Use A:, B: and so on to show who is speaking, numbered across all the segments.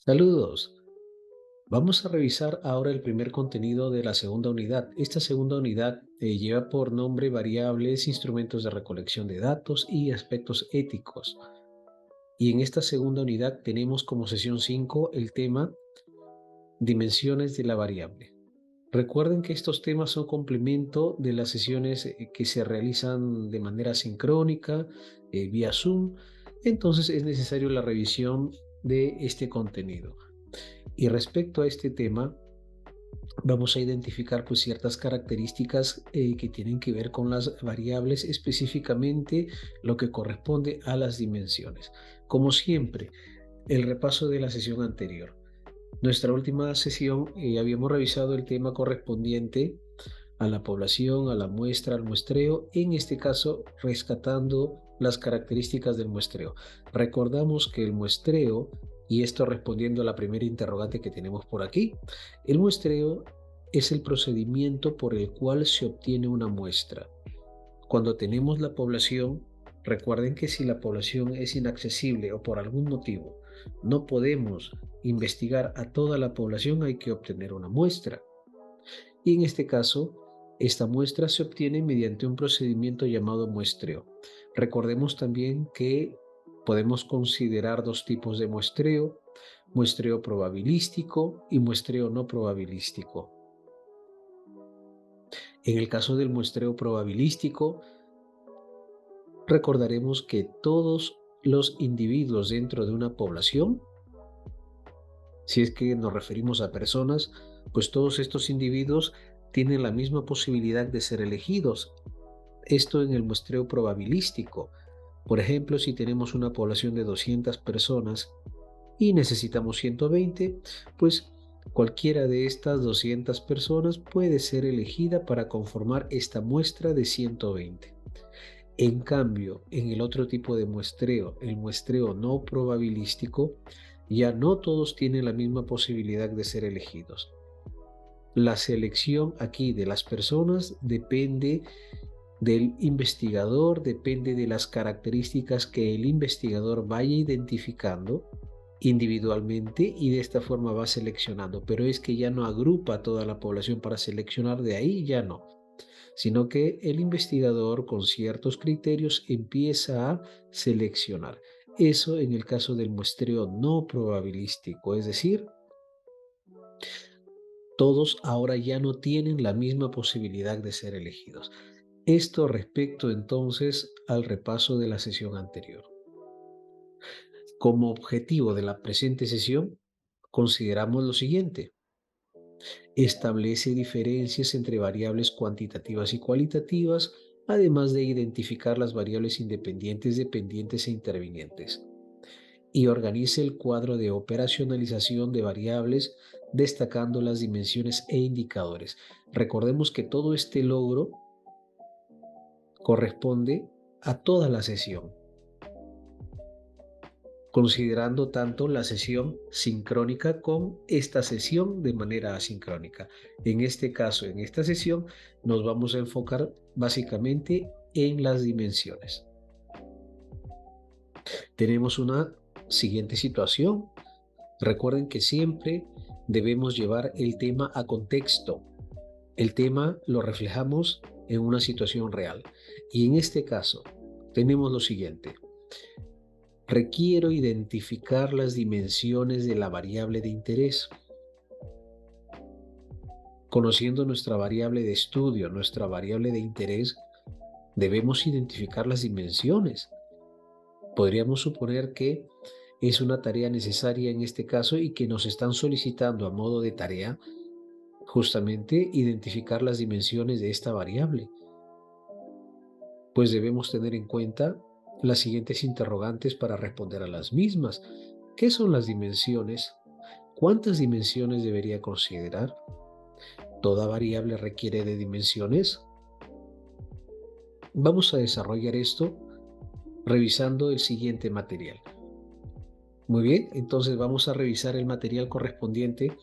A: Saludos. Vamos a revisar ahora el primer contenido de la segunda unidad. Esta segunda unidad lleva por nombre variables, instrumentos de recolección de datos y aspectos éticos. Y en esta segunda unidad tenemos como sesión 5 el tema dimensiones de la variable. Recuerden que estos temas son complemento de las sesiones que se realizan de manera sincrónica, vía Zoom. Entonces es necesario la revisión de este contenido. Y respecto a este tema, vamos a identificar pues ciertas características que tienen que ver con las variables, específicamente lo que corresponde a las dimensiones. Como siempre, el repaso de la sesión anterior. Nuestra última sesión habíamos revisado el tema correspondiente a la población, a la muestra, al muestreo, en este caso rescatando las características del muestreo. Recordamos que el muestreo, y esto respondiendo a la primera interrogante que tenemos por aquí, el muestreo es el procedimiento por el cual se obtiene una muestra. Cuando tenemos la población, recuerden que si la población es inaccesible o por algún motivo no podemos investigar a toda la población, hay que obtener una muestra. Y en este caso, esta muestra se obtiene mediante un procedimiento llamado muestreo. Recordemos también que podemos considerar dos tipos de muestreo: muestreo probabilístico y muestreo no probabilístico. En el caso del muestreo probabilístico, recordaremos que todos los individuos dentro de una población, si es que nos referimos a personas, pues todos estos individuos tienen la misma posibilidad de ser elegidos. Esto en el muestreo probabilístico. Por ejemplo, si tenemos una población de 200 personas y necesitamos 120, pues cualquiera de estas 200 personas puede ser elegida para conformar esta muestra de 120. En cambio, en el otro tipo de muestreo, el muestreo no probabilístico, ya no todos tienen la misma posibilidad de ser elegidos. La selección aquí de las personas depende del investigador, depende de las características que el investigador vaya identificando individualmente, y de esta forma va seleccionando. Pero es que ya no agrupa a toda la población para seleccionar, de ahí ya no, sino que el investigador con ciertos criterios empieza a seleccionar. Eso en el caso del muestreo no probabilístico, es decir, todos ahora ya no tienen la misma posibilidad de ser elegidos. Esto respecto entonces al repaso de la sesión anterior. Como objetivo de la presente sesión, consideramos lo siguiente: establece diferencias entre variables cuantitativas y cualitativas, además de identificar las variables independientes, dependientes e intervinientes, y organice el cuadro de operacionalización de variables, destacando las dimensiones e indicadores. Recordemos que todo este logro corresponde a toda la sesión, considerando tanto la sesión sincrónica con esta sesión de manera asincrónica. En este caso, en esta sesión, nos vamos a enfocar básicamente en las dimensiones. Tenemos una siguiente situación. Recuerden que siempre debemos llevar el tema a contexto. El tema lo reflejamos en una situación real. Y en este caso, tenemos lo siguiente: requiero identificar las dimensiones de la variable de interés. Conociendo nuestra variable de estudio, nuestra variable de interés, debemos identificar las dimensiones. Podríamos suponer que es una tarea necesaria en este caso y que nos están solicitando a modo de tarea justamente identificar las dimensiones de esta variable. Pues debemos tener en cuenta las siguientes interrogantes para responder a las mismas. ¿Qué son las dimensiones? ¿Cuántas dimensiones debería considerar? ¿Toda variable requiere de dimensiones? Vamos a desarrollar esto revisando el siguiente material. Muy bien, entonces vamos a revisar el material correspondiente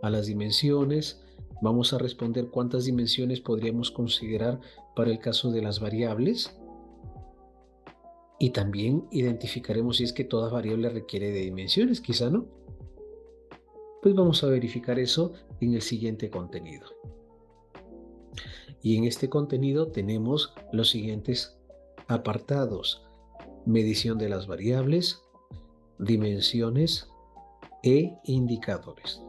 A: a las dimensiones. Vamos a responder cuántas dimensiones podríamos considerar para el caso de las variables, y también identificaremos si es que toda variable requiere de dimensiones, quizá no. Pues vamos a verificar eso en el siguiente contenido. Y en este contenido tenemos los siguientes apartados: medición de las variables, dimensiones e indicadores.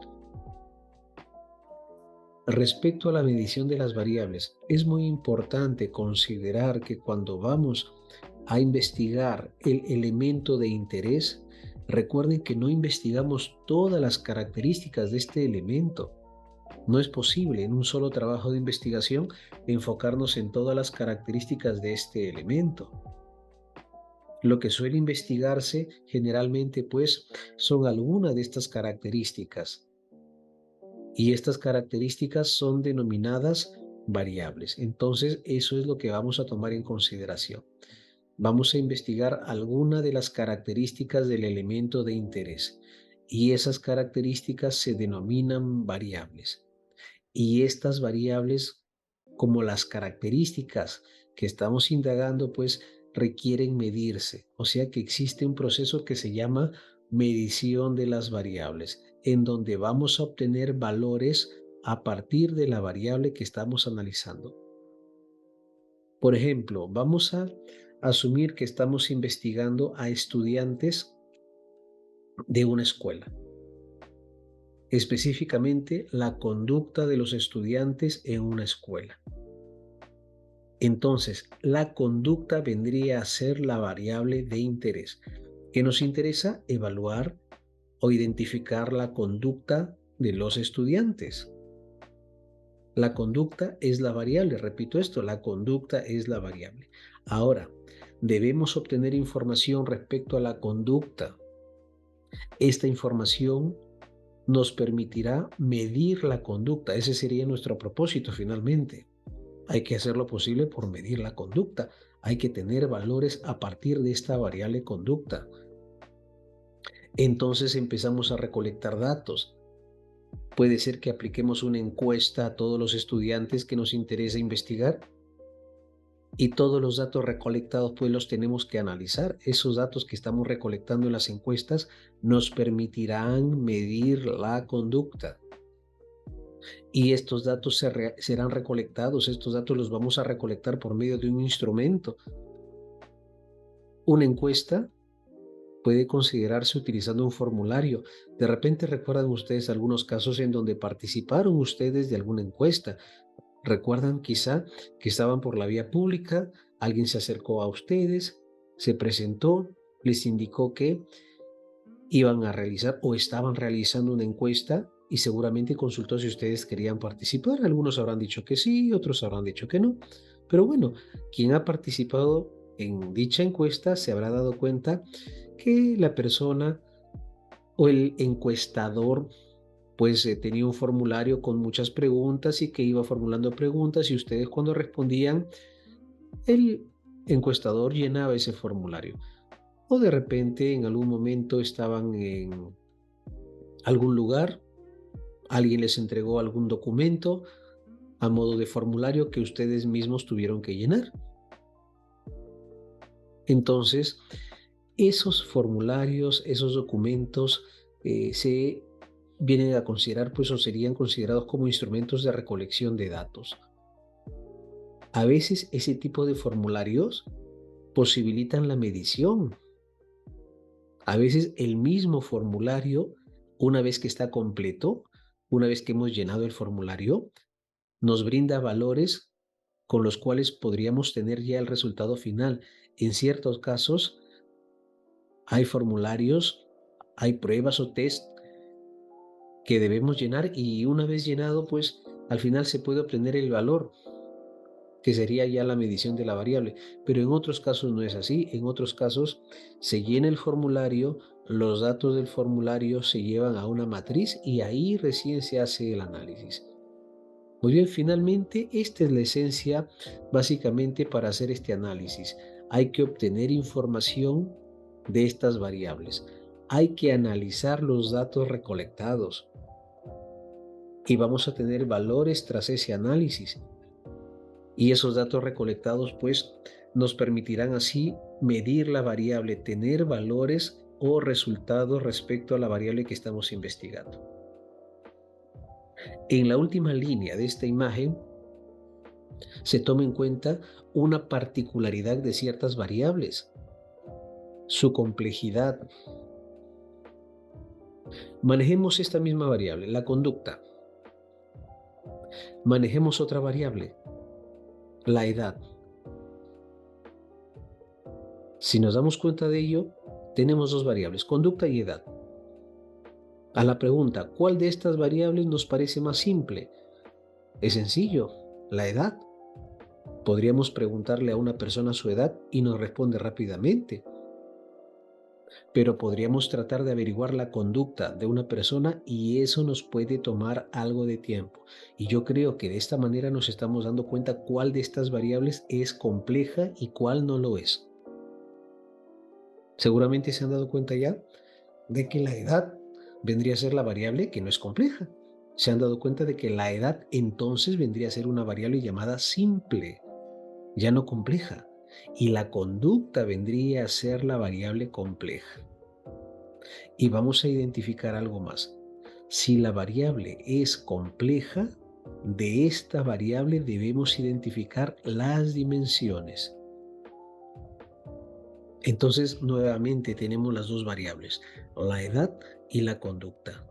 A: Respecto a la medición de las variables, es muy importante considerar que cuando vamos a investigar el elemento de interés, recuerden que no investigamos todas las características de este elemento. No es posible en un solo trabajo de investigación enfocarnos en todas las características de este elemento. Lo que suele investigarse generalmente pues son algunas de estas características, y estas características son denominadas variables. Entonces, eso es lo que vamos a tomar en consideración. Vamos a investigar alguna de las características del elemento de interés, y esas características se denominan variables. Y estas variables, como las características que estamos indagando, pues requieren medirse. O sea que existe un proceso que se llama medición de las variables, en donde vamos a obtener valores a partir de la variable que estamos analizando. Por ejemplo, vamos a asumir que estamos investigando a estudiantes de una escuela, específicamente la conducta de los estudiantes en una escuela. Entonces, la conducta vendría a ser la variable de interés, que nos interesa evaluar o identificar la conducta de los estudiantes. La conducta es la variable, repito esto, la conducta es la variable. Ahora, debemos obtener información respecto a la conducta. Esta información nos permitirá medir la conducta. Ese sería nuestro propósito finalmente. Hay que hacer lo posible por medir la conducta. Hay que tener valores a partir de esta variable conducta. Entonces empezamos a recolectar datos. Puede ser que apliquemos una encuesta a todos los estudiantes que nos interesa investigar, y todos los datos recolectados pues los tenemos que analizar. Esos datos que estamos recolectando en las encuestas nos permitirán medir la conducta. Y estos datos serán recolectados, estos datos los vamos a recolectar por medio de un instrumento. Una encuesta puede considerarse utilizando un formulario. De repente recuerdan ustedes algunos casos en donde participaron ustedes de alguna encuesta. Recuerdan quizá que estaban por la vía pública, alguien se acercó a ustedes, se presentó, les indicó que iban a realizar o estaban realizando una encuesta, y seguramente consultó si ustedes querían participar. Algunos habrán dicho que sí, otros habrán dicho que no. Pero bueno, quien ha participado en dicha encuesta se habrá dado cuenta que la persona o el encuestador pues tenía un formulario con muchas preguntas y que iba formulando preguntas, y ustedes cuando respondían, el encuestador llenaba ese formulario. O de repente en algún momento estaban en algún lugar, alguien les entregó algún documento a modo de formulario que ustedes mismos tuvieron que llenar. Entonces, esos formularios, esos documentos se vienen a considerar, pues, o serían considerados como instrumentos de recolección de datos. A veces ese tipo de formularios posibilitan la medición. A veces el mismo formulario, una vez que está completo, una vez que hemos llenado el formulario, nos brinda valores con los cuales podríamos tener ya el resultado final. En ciertos casos hay formularios, hay pruebas o test que debemos llenar, y una vez llenado, pues al final se puede obtener el valor, que sería ya la medición de la variable. Pero en otros casos no es así. En otros casos se llena el formulario, los datos del formulario se llevan a una matriz y ahí recién se hace el análisis. Muy bien, finalmente esta es la esencia básicamente para hacer este análisis. Hay que obtener información de estas variables. Hay que analizar los datos recolectados y vamos a tener valores tras ese análisis. Y esos datos recolectados pues nos permitirán así medir la variable, tener valores o resultados respecto a la variable que estamos investigando. En la última línea de esta imagen se toma en cuenta una particularidad de ciertas variables, su complejidad. Manejemos esta misma variable, la conducta. Manejemos otra variable, la edad. Si nos damos cuenta de ello, tenemos dos variables, conducta y edad. A la pregunta, ¿cuál de estas variables nos parece más simple? Es sencillo, la edad. Podríamos preguntarle a una persona su edad y nos responde rápidamente, pero podríamos tratar de averiguar la conducta de una persona y eso nos puede tomar algo de tiempo. Y yo creo que de esta manera nos estamos dando cuenta cuál de estas variables es compleja y cuál no lo es. Seguramente se han dado cuenta ya de que la edad vendría a ser la variable que no es compleja. Se han dado cuenta de que la edad entonces vendría a ser una variable llamada simple, ya no compleja. Y la conducta vendría a ser la variable compleja. Y vamos a identificar algo más. Si la variable es compleja, de esta variable debemos identificar las dimensiones. Entonces, nuevamente tenemos las dos variables, la edad y la conducta.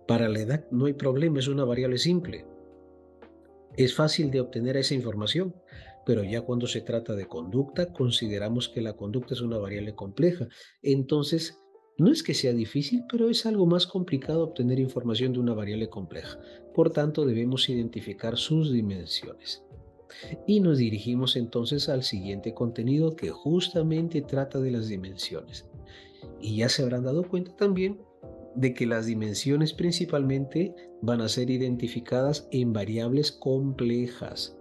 A: Para la edad no hay problema, es una variable simple. Es fácil de obtener esa información, pero ya cuando se trata de conducta, consideramos que la conducta es una variable compleja. Entonces, no es que sea difícil, pero es algo más complicado obtener información de una variable compleja. Por tanto, debemos identificar sus dimensiones. Y nos dirigimos entonces al siguiente contenido que justamente trata de las dimensiones. Y ya se habrán dado cuenta también de que las dimensiones principalmente van a ser identificadas en variables complejas,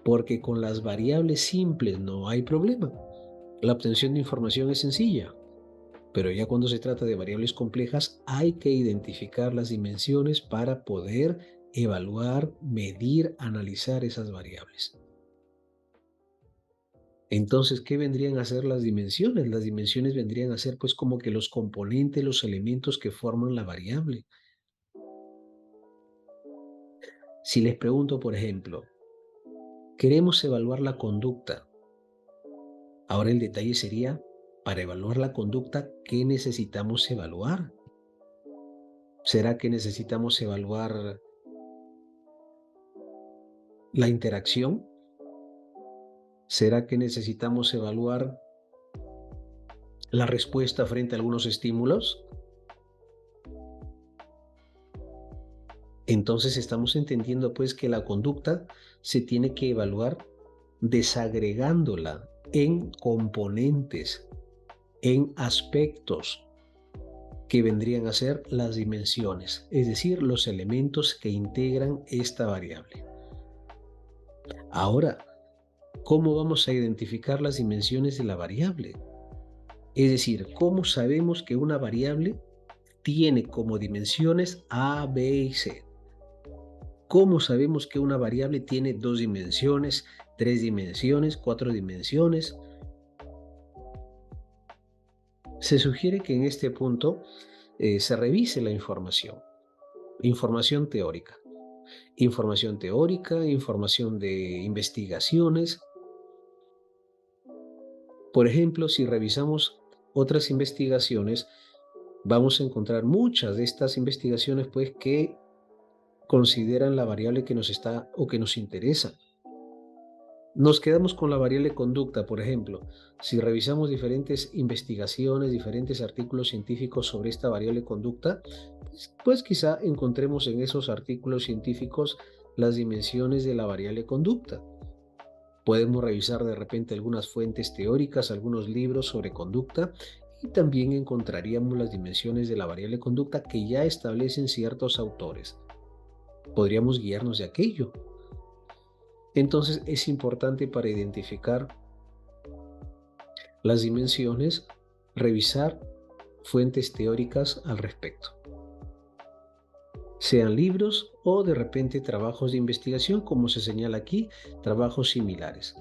A: porque con las variables simples no hay problema. La obtención de información es sencilla, pero ya cuando se trata de variables complejas hay que identificar las dimensiones para poder evaluar, medir, analizar esas variables. Entonces, ¿qué vendrían a ser las dimensiones? Las dimensiones vendrían a ser pues como que los componentes, los elementos que forman la variable. Si les pregunto, por ejemplo, queremos evaluar la conducta. Ahora el detalle sería, para evaluar la conducta, ¿qué necesitamos evaluar? ¿Será que necesitamos evaluar la interacción? ¿Será que necesitamos evaluar la respuesta frente a algunos estímulos? Entonces estamos entendiendo pues que la conducta se tiene que evaluar desagregándola en componentes, en aspectos que vendrían a ser las dimensiones, es decir, los elementos que integran esta variable. Ahora, ¿cómo vamos a identificar las dimensiones de la variable? Es decir, ¿cómo sabemos que una variable tiene como dimensiones A, B y C? ¿Cómo sabemos que una variable tiene 2 dimensiones, 3 dimensiones, 4 dimensiones? Se sugiere que en este punto se revise la información teórica. Información de investigaciones. Por ejemplo, si revisamos otras investigaciones, vamos a encontrar muchas de estas investigaciones pues que consideran la variable que nos está o que nos interesa. Nos quedamos con la variable conducta, por ejemplo. Si revisamos diferentes investigaciones, diferentes artículos científicos sobre esta variable conducta, pues quizá encontremos en esos artículos científicos las dimensiones de la variable conducta. Podemos revisar de repente algunas fuentes teóricas, algunos libros sobre conducta y también encontraríamos las dimensiones de la variable conducta que ya establecen ciertos autores. Podríamos guiarnos de aquello. Entonces es importante para identificar las dimensiones, revisar fuentes teóricas al respecto. Sean libros o de repente trabajos de investigación, como se señala aquí, trabajos similares.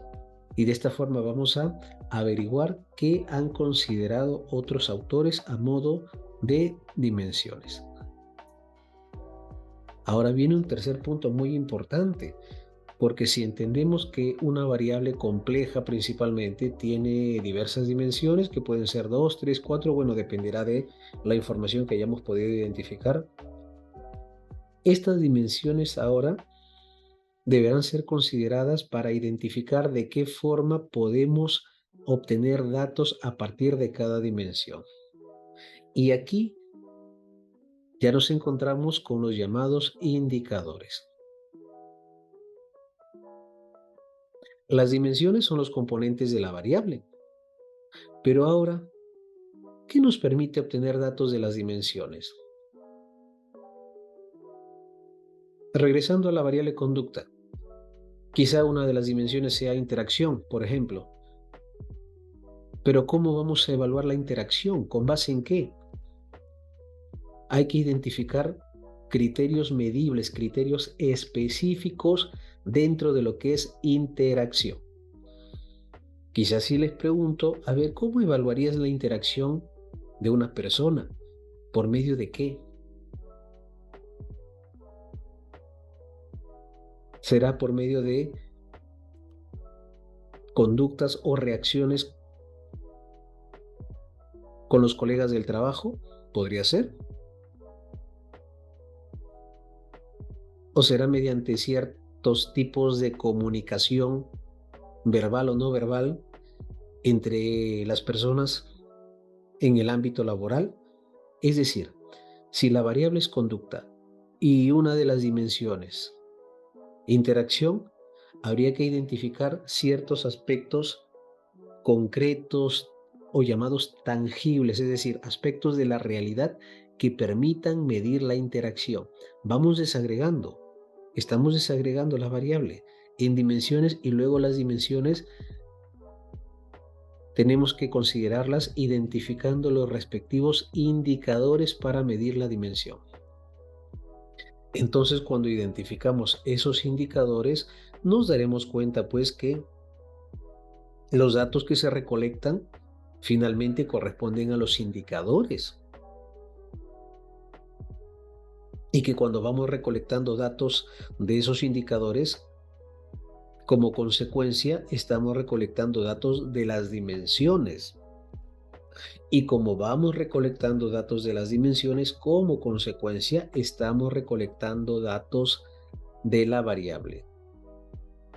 A: Y de esta forma vamos a averiguar qué han considerado otros autores a modo de dimensiones. Ahora viene un tercer punto muy importante, porque si entendemos que una variable compleja principalmente tiene diversas dimensiones, que pueden ser 2, 3, 4, bueno, dependerá de la información que hayamos podido identificar. Estas dimensiones ahora deberán ser consideradas para identificar de qué forma podemos obtener datos a partir de cada dimensión. Y aquí ya nos encontramos con los llamados indicadores. Las dimensiones son los componentes de la variable, pero ahora, ¿qué nos permite obtener datos de las dimensiones? Regresando a la variable conducta, quizá una de las dimensiones sea interacción, por ejemplo, pero ¿cómo vamos a evaluar la interacción? ¿Con base en qué? Hay que identificar criterios medibles, criterios específicos dentro de lo que es interacción. Quizás si les pregunto, a ver, ¿cómo evaluarías la interacción de una persona? ¿Por medio de qué? ¿Será por medio de conductas o reacciones con los colegas del trabajo? ¿Podría ser? ¿O será mediante ciertos tipos de comunicación verbal o no verbal entre las personas en el ámbito laboral? Es decir, si la variable es conducta y una de las dimensiones, interacción, habría que identificar ciertos aspectos concretos o llamados tangibles, es decir, aspectos de la realidad que permitan medir la interacción. Vamos desagregando, estamos desagregando la variable en dimensiones y luego las dimensiones tenemos que considerarlas identificando los respectivos indicadores para medir la dimensión. Entonces, cuando identificamos esos indicadores, nos daremos cuenta pues que los datos que se recolectan finalmente corresponden a los indicadores y que cuando vamos recolectando datos de esos indicadores, como consecuencia estamos recolectando datos de las dimensiones. Y como vamos recolectando datos de las dimensiones, como consecuencia estamos recolectando datos de la variable.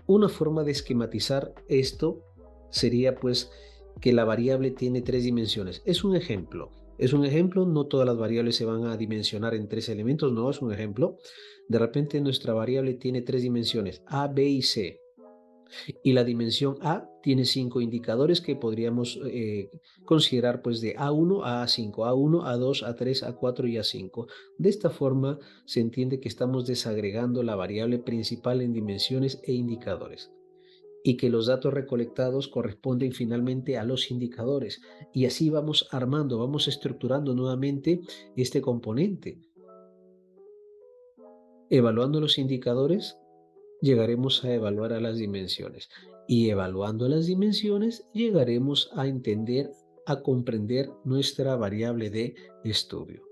A: Una forma de esquematizar esto sería pues que la variable tiene tres dimensiones. Es un ejemplo. Es un ejemplo, no todas las variables se van a dimensionar en tres elementos, no, es un ejemplo. De repente nuestra variable tiene tres dimensiones, A, B y C. Y la dimensión A tiene 5 indicadores que podríamos considerar pues de A1 a A5, A1, A2, A3, A4 y A5. De esta forma se entiende que estamos desagregando la variable principal en dimensiones e indicadores y que los datos recolectados corresponden finalmente a los indicadores. Y así vamos armando, vamos estructurando nuevamente este componente. Evaluando los indicadores, llegaremos a evaluar a las dimensiones y evaluando las dimensiones llegaremos a entender, a comprender nuestra variable de estudio.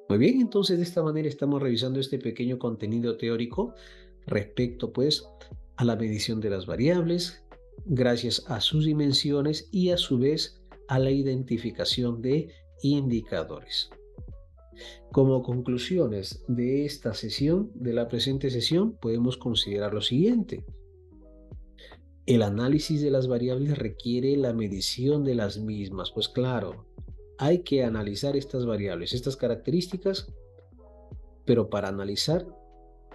A: Muy bien, entonces de esta manera estamos revisando este pequeño contenido teórico respecto pues a la medición de las variables, gracias a sus dimensiones y a su vez a la identificación de indicadores. Como conclusiones de esta sesión, de la presente sesión, podemos considerar lo siguiente. El análisis de las variables requiere la medición de las mismas. Pues claro, hay que analizar estas variables, estas características, pero para analizar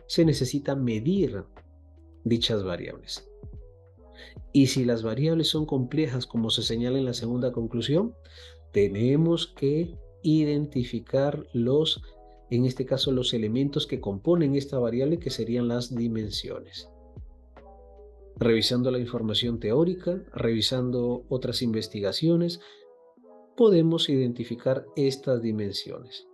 A: se necesita medir dichas variables. Y si las variables son complejas, como se señala en la segunda conclusión, tenemos que identificar en este caso, los elementos que componen esta variable, que serían las dimensiones. Revisando la información teórica, revisando otras investigaciones, podemos identificar estas dimensiones.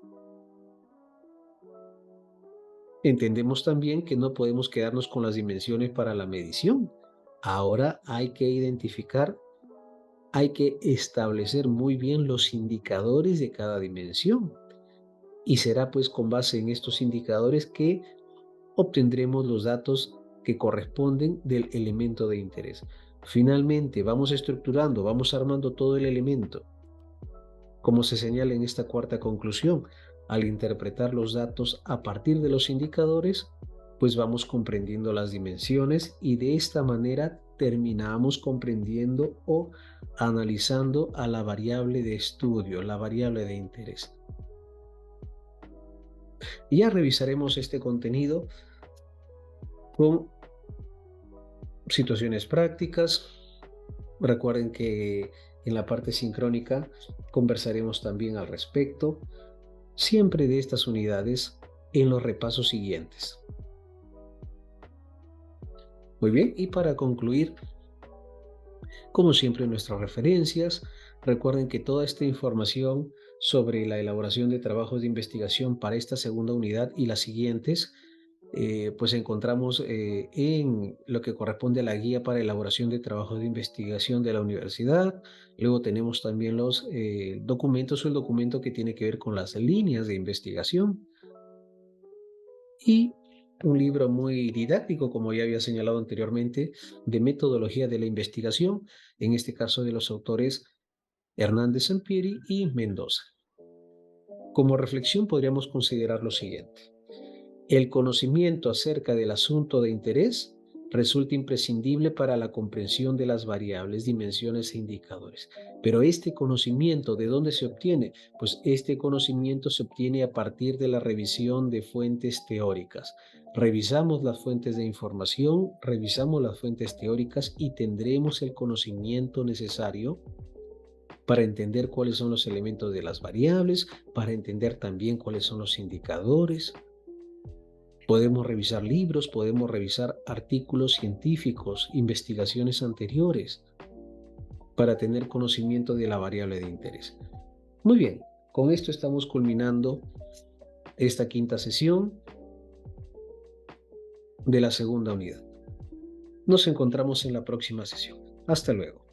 A: Entendemos también que no podemos quedarnos con las dimensiones para la medición. Ahora hay que identificar, hay que establecer muy bien los indicadores de cada dimensión. y será pues con base en estos indicadores que obtendremos los datos que corresponden del elemento de interés. Finalmente, vamos estructurando, vamos armando todo el elemento. Como se señala en esta cuarta conclusión, al interpretar los datos a partir de los indicadores, pues vamos comprendiendo las dimensiones y de esta manera terminamos comprendiendo o analizando a la variable de estudio, la variable de interés. Y ya revisaremos este contenido con situaciones prácticas. Recuerden que en la parte sincrónica conversaremos también al respecto, siempre de estas unidades en los repasos siguientes. Muy bien, y para concluir, como siempre, nuestras referencias. Recuerden que toda esta información sobre la elaboración de trabajos de investigación para esta segunda unidad y las siguientes, pues encontramos en lo que corresponde a la guía para elaboración de trabajos de investigación de la universidad. Luego tenemos también los documentos o el documento que tiene que ver con las líneas de investigación y un libro muy didáctico, como ya había señalado anteriormente, de metodología de la investigación, en este caso de los autores Hernández Sampieri y Mendoza. Como reflexión podríamos considerar lo siguiente. El conocimiento acerca del asunto de interés resulta imprescindible para la comprensión de las variables, dimensiones e indicadores. Pero este conocimiento, ¿de dónde se obtiene? Pues este conocimiento se obtiene a partir de la revisión de fuentes teóricas. Revisamos las fuentes de información, revisamos las fuentes teóricas y tendremos el conocimiento necesario para entender cuáles son los elementos de las variables, para entender también cuáles son los indicadores. Podemos revisar libros, podemos revisar artículos científicos, investigaciones anteriores, para tener conocimiento de la variable de interés. Muy bien, con esto estamos culminando esta quinta sesión de la segunda unidad. Nos encontramos en la próxima sesión. Hasta luego.